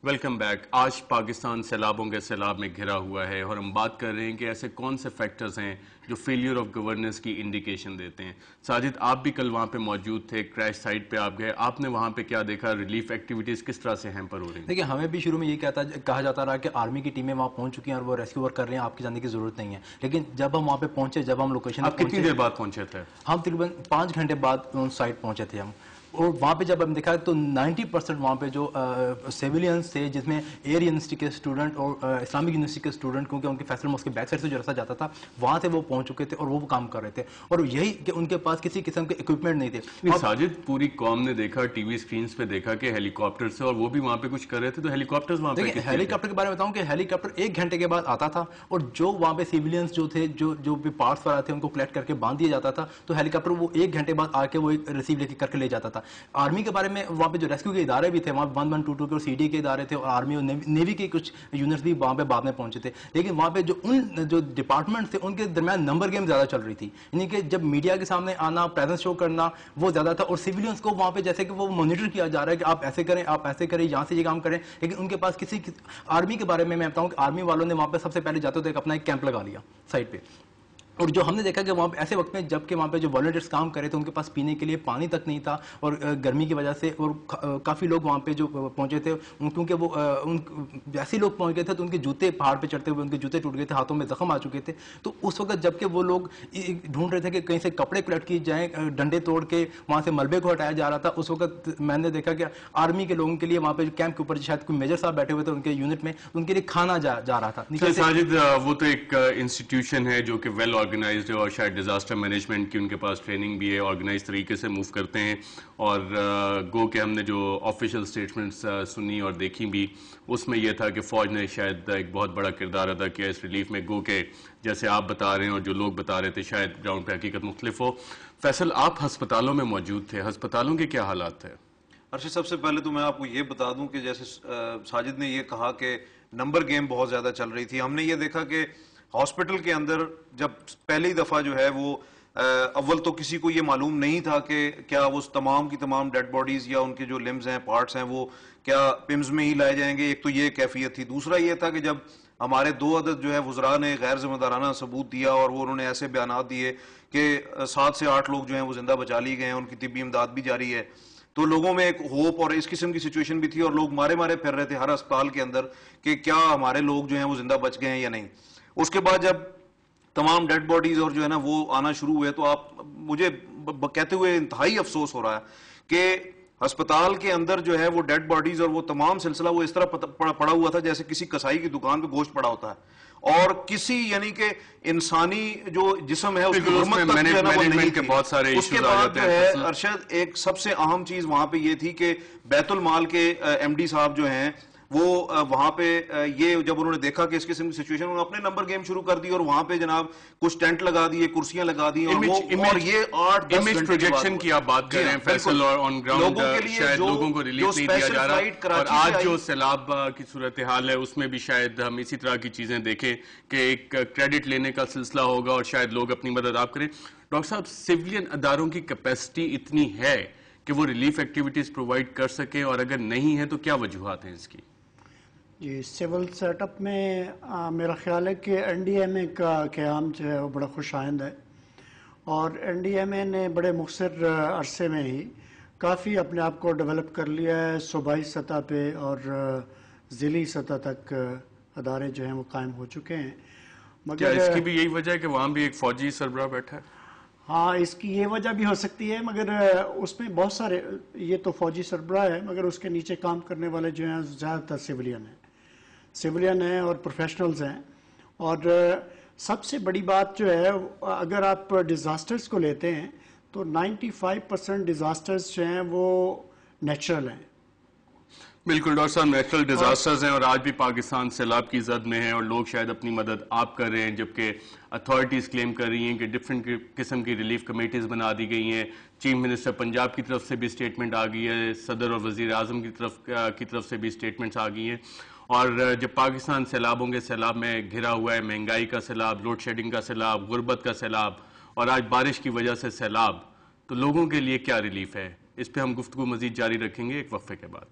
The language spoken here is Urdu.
Welcome back. آج پاکستان سیلابوں کے سیلاب میں گھرا ہوا ہے اور ہم بات کر رہے ہیں کہ ایسے کون سے فیکٹرز ہیں جو فیلئر آف گورننس کی انڈیکیشن دیتے ہیں. ساجد، آپ بھی کل وہاں پہ موجود تھے، کریش سائٹ پہ آپ گئے، آپ نے وہاں پہ کیا دیکھا؟ ریلیف ایکٹیویٹیز کس طرح سے ہیمپر ہو رہی ہیں؟ دیکھیں، ہمیں بھی شروع میں یہ کہا جاتا رہا کہ آرمی کی ٹیمیں وہاں پہنچ چکی ہیں اور وہ ریسکیو ورک کر رہے ہیں، آپ کی جانے کی ضرورت نہیں ہے. لیکن جب ہم وہاں پہ پہنچے، جب ہم لوکیشن آپ کتنی دیر بعد پہنچے تھے؟ ہم تقریباً 5 گھنٹے بعد سائٹ پہنچے تھے ہم. اور وہاں پہ جب ہم دیکھا تو 90% وہاں پہ جو سیویلینز تھے، جس میں ایئر یونیورسٹی کے اسٹوڈنٹ اور اسلامک یونیورسٹی کے اسٹوڈنٹ، کیونکہ ان کے فیصل ماسک کے بیک سائڈ سے جو راستہ جاتا تھا وہاں سے وہ پہنچ چکے تھے اور وہ کام کر رہے تھے. اور یہی کہ ان کے پاس کسی قسم کے اکوپمنٹ نہیں تھے. ساجد، پوری قوم نے دیکھا، ٹی وی اسکرینز پہ دیکھا کہ ہیلی کاپٹر سے، اور وہ بھی وہاں پہ کچھ کر رہے تھے. تو ہیلی کاپٹرز وہاں پہ ہیلی کاپٹر کے بارے میں بتاؤں کہ ہیلی کاپٹر 1 گھنٹے کے بعد آتا تھا، اور جو وہاں پہ سیویلینز جو تھے، جو بھی پارٹس پر آتے تھے، ان کو کلیکٹ کر کے باندھ دیا جاتا تھا. تو ہیلی کاپٹر وہ 1 گھنٹے بعد آ کے وہ ریسیو لے کے کر کے لے جاتا تھا. آرمی کے بارے میں وہاں پہ جو ریسکیو کے ادارے بھی تھے، وہاں 1122 کے اور سی ڈی کے ادارے تھے، اور آرمی اور نیوی کے کچھ یونٹس بھی وہاں پہ بعد میں پہنچے تھے. لیکن وہاں پہ جو ڈپارٹمنٹ تھے ان کے درمیان نمبر گیم زیادہ چل رہی تھی. یعنی کہ جب میڈیا کے سامنے آنا، پریزنس شو کرنا، وہ زیادہ تھا. اور سیویلینز کو وہاں پہ جیسے کہ وہ مانیٹر کیا جا رہا ہے کہ آپ ایسے کریں، آپ ایسے کریں، یہاں سے یہ کام کریں. لیکن ان کے پاس آرمی کے بارے میں بتاؤں کہ آرمی والوں نے وہاں پہ سب سے پہلے جاتے ہوئے اپنا ایک کیمپ لگا لیا سائٹ پہ. اور جو ہم نے دیکھا کہ وہاں پہ ایسے وقت میں جب کہ وہاں پہ جو والنٹیئرس کام کرے تھے ان کے پاس پینے کے لیے پانی تک نہیں تھا، اور گرمی کی وجہ سے، اور کافی لوگ وہاں پہ جو پہنچے تھے کیونکہ وہ ایسے لوگ پہنچ گئے تھے تو ان کے جوتے پہاڑ پہ چڑھتے ہوئے ان کے جوتے ٹوٹ گئے تھے، ہاتھوں میں زخم آ چکے تھے. تو اس وقت جب کہ وہ لوگ ڈھونڈ رہے تھے کہ کہیں سے کپڑے کلیکٹ کیے جائیں، ڈنڈے توڑ کے وہاں سے ملبے کو ہٹایا جا رہا تھا، اس وقت میں نے دیکھا کہ آرمی کے لوگوں کے لیے وہاں پہ کیمپ کے اوپر شاید کوئی میجر صاحب بیٹھے ہوئے تھے ان کے یونٹ میں، ان کے لیے کھانا جا رہا تھا. ساجد، وہ تو ایک انسٹیٹیوشن ہے جو کہ ویل آرگنائزڈ ہے، اور شاید ڈیزاسٹر مینجمنٹ کی ان کے پاس ٹریننگ بھی ہے، آرگنائز طریقے سے موو کرتے ہیں. اور گو کہ ہم نے جو آفیشل اسٹیٹمنٹس سنی اور دیکھی بھی، اس میں یہ تھا کہ فوج نے شاید ایک بہت بڑا کردار ادا کیا اس ریلیف میں. گو کہ جیسے آپ بتا رہے ہیں اور جو لوگ بتا رہے تھے، شاید گراؤنڈ پہ حقیقت مختلف ہو. فیصل، آپ ہسپتالوں میں موجود تھے، ہسپتالوں کے کیا حالات تھے؟ ارشد، سب سے پہلے تو میں آپ کو یہ بتا دوں کہ جیسے ساجد نے یہ کہا کہ نمبر گیم بہت زیادہ چل رہی تھی. ہم نے یہ دیکھا کہ ہاسپٹل کے اندر جب پہلی دفعہ جو ہے وہ اول تو کسی کو یہ معلوم نہیں تھا کہ کیا وہ تمام کی تمام ڈیڈ باڈیز یا ان کے جو لمز ہیں، پارٹس ہیں، وہ کیا پمز میں ہی لائے جائیں گے. ایک تو یہ کیفیت تھی. دوسرا یہ تھا کہ جب ہمارے 2 عدد جو ہے وزراء نے غیر ذمہ دارانہ ثبوت دیا اور وہ انہوں نے ایسے بیانات دیے کہ 7 سے 8 لوگ جو ہیں وہ زندہ بچا لیے گئے ہیں، ان کی طبی امداد بھی جاری ہے، تو لوگوں میں ایک ہوپ اور اس قسم کی سچویشن بھی تھی، اور لوگ مارے پھر رہے تھے ہر اسپتال کے اندر کہ کیا ہمارے لوگ جو ہیں وہ زندہ بچ گئے ہیں یا نہیں. اس کے بعد جب تمام ڈیڈ باڈیز اور جو ہے نا وہ آنا شروع ہوئے، تو مجھے کہتے ہوئے انتہائی افسوس ہو رہا ہے کہ ہسپتال کے اندر جو ہے وہ ڈیڈ باڈیز اور وہ تمام سلسلہ وہ اس طرح پڑا ہوا تھا جیسے کسی کسائی کی دکان پہ گوشت پڑا ہوتا ہے، اور کسی یعنی کہ انسانی جو جسم ہے اس کی حرمت تک جو ہے نا وہ نہیں تھی. اس کے بعد جو ہے ارشد، ایک سب سے اہم چیز وہاں پہ یہ تھی کہ بیت المال کے ایم ڈی صاحب جو ہیں وہ وہاں پہ یہ جب انہوں نے دیکھا کہ اس قسم کی سچویشن، انہوں نے اپنے نمبر گیم شروع کر دی اور وہاں پہ جناب کچھ ٹینٹ لگا دیے، کرسیاں لگا دی، اور یہ 8-10 امیج پروجیکشن کی آپ بات کر رہے ہیں فیصل، اور آن گراؤنڈ شاید لوگوں کو ریلیف نہیں دیا جا رہا. اور آج جو سیلاب کی صورتحال ہے اس میں بھی شاید ہم اسی طرح کی چیزیں دیکھیں کہ ایک کریڈٹ لینے کا سلسلہ ہوگا اور شاید لوگ اپنی مدد آپ کریں. ڈاکٹر صاحب، سیویلین اداروں کی کیپیسٹی اتنی ہے کہ وہ ریلیف ایکٹیویٹیز پرووائڈ کر سکیں، اور اگر نہیں ہے تو کیا وجوہات ہیں اس کی؟ جی، سول سیٹ اپ میں میرا خیال ہے کہ این ڈی ایم اے کا قیام جو ہے وہ بڑا خوش آئند ہے، اور این ڈی ایم اے نے بڑے مختصر عرصے میں ہی کافی اپنے آپ کو ڈیولپ کر لیا ہے. صوبائی سطح پہ اور ضلعی سطح تک ادارے جو ہیں وہ قائم ہو چکے ہیں. مگر اس کی بھی یہی وجہ ہے کہ وہاں بھی ایک فوجی سربراہ بیٹھا ہے؟ ہاں، اس کی یہ وجہ بھی ہو سکتی ہے، مگر اس میں بہت سارے، یہ تو فوجی سربراہ ہے مگر اس کے نیچے کام کرنے والے جو ہیں زیادہ تر سیویلین ہیں اور پروفیشنلز ہیں. اور سب سے بڑی بات جو ہے، اگر آپ ڈیزاسٹرز کو لیتے ہیں تو 95% ڈیزاسٹرز جو ہیں وہ نیچرل ہیں. بالکل ڈاکٹر صاحب، نیچرل ڈیزاسٹرز ہیں، اور آج بھی پاکستان سیلاب کی زد میں ہے، اور لوگ شاید اپنی مدد آپ کر رہے ہیں، جبکہ اتھارٹیز کلیم کر رہی ہیں کہ ڈفرینٹ قسم کی ریلیف کمیٹیز بنا دی گئی ہیں. چیف منسٹر پنجاب کی طرف سے بھی سٹیٹمنٹ آ گئی ہے، صدر اور وزیر اعظم کی طرف سے بھی سٹیٹمنٹس آ گئی ہیں. اور جب پاکستان سیلابوں کے سیلاب میں گھرا ہوا ہے، مہنگائی کا سیلاب، لوڈ شیڈنگ کا سیلاب، غربت کا سیلاب، اور آج بارش کی وجہ سے سیلاب، تو لوگوں کے لیے کیا ریلیف ہے؟ اس پہ ہم گفتگو مزید جاری رکھیں گے ایک وقفے کے بعد.